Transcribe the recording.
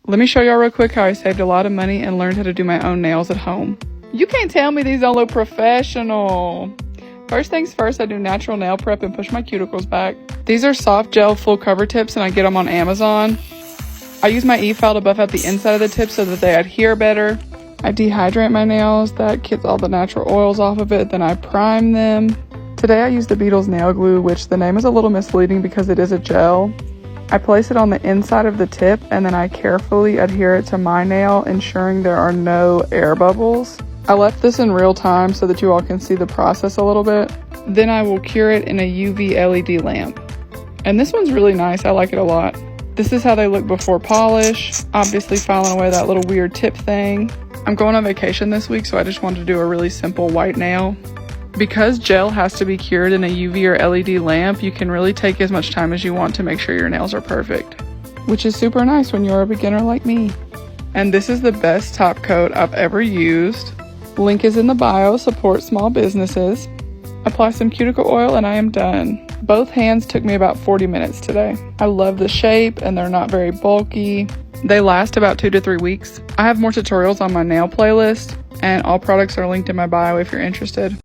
Let me show y'all real quick how I saved a lot of money and learned how to do my own nails at home. You can't tell me these don't look professional. First things first, I do natural nail prep and push my cuticles back. These are soft gel full cover tips and I get them on Amazon. I use my e-file to buff out the inside of the tips so that they adhere better. I dehydrate my nails. That gets all the natural oils off of it. Then I prime them. Today I use the Beetle's nail glue, which the name is a little misleading because it is a gel. I place it on the inside of the tip and then I carefully adhere it to my nail, ensuring there are no air bubbles. I left this in real time so that you all can see the process a little bit. Then I will cure it in a UV LED lamp. And this one's really nice. I like it a lot. This is how they look before polish, obviously filing away that little weird tip thing. I'm going on vacation this week, so I just wanted to do a really simple white nail. Because gel has to be cured in a UV or LED lamp, you can really take as much time as you want to make sure your nails are perfect, which is super nice when you're a beginner like me. And this is the best top coat I've ever used. Link is in the bio, support small businesses. Apply some cuticle oil and I am done. Both hands took me about 40 minutes today. I love the shape and they're not very bulky. They last about 2 to 3 weeks. I have more tutorials on my nail playlist and all products are linked in my bio if you're interested.